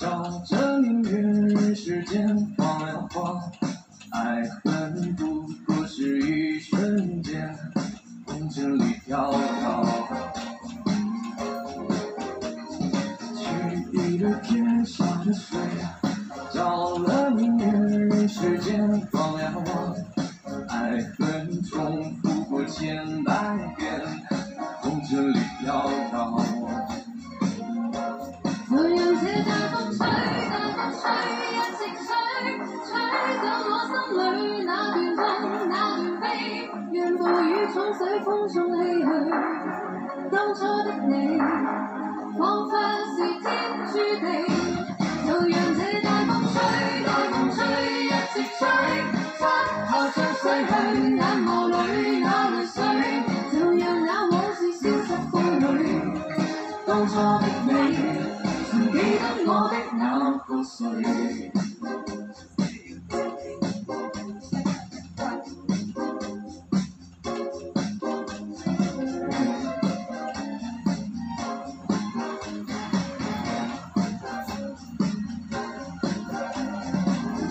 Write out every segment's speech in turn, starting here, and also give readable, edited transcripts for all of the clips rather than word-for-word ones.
照着明月，人世间晃呀晃，爱恨不过是一瞬间，红尘里飘飘。栩栩的天下的水，照了明月，人世间晃呀晃，爱恨重复过千百遍，红尘里飘飘。就讓這大風吹，大風吹，一直吹，吹走我心裏那段痛，那段悲，讓暴雨沖洗風中唏噓。當初的你，彷彿是天注定。就讓這大風吹，大風吹，一直吹，漆黑將逝去，眼眸裏那淚水，就讓那往事消失風裏。當初的你。記得我的那個誰？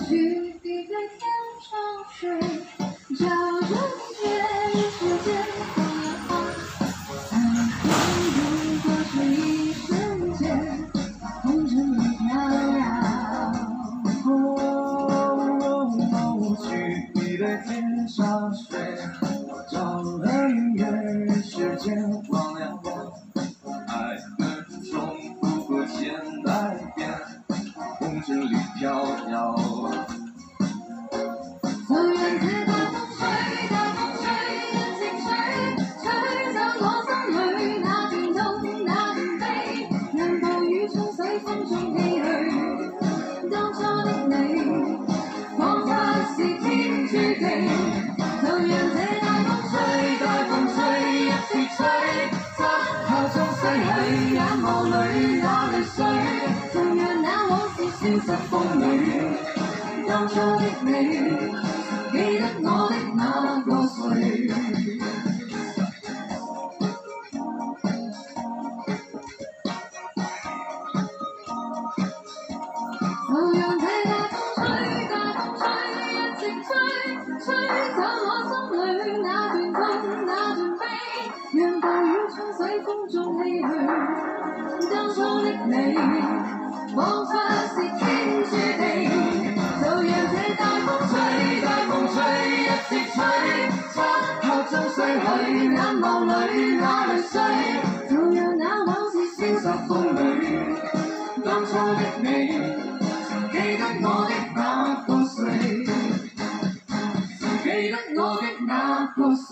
去地的天上睡，照着天世间晃呀晃，爱恨不过是一瞬间。红尘里飘摇，栩栩的天上水，照了明月，人世间晃呀晃，爱恨重复过千百遍，红尘里飘摇。就讓這大風吹，大風吹，一直吹，吹走我心裏那段痛，那段悲，讓暴雨沖洗風中唏噓。當初的你，彷彿是天注定。就讓這大風吹，大風吹，一直吹，漆黑中逝去，眼眸裏那淚水，就讓那往事消失風裏。當初的你。記得我的那個誰？就讓這大風吹，大風吹，一直吹，吹走我心裏那段痛，那段悲，讓暴雨沖洗風中唏噓。當初的你，彷彿是天注定。就讓這大風吹，大風吹，一直吹，漆黑中逝去，眼眸裏那淚水，就讓那往事消失風裏。當初的你，記得我的那個誰？記得我的那個誰？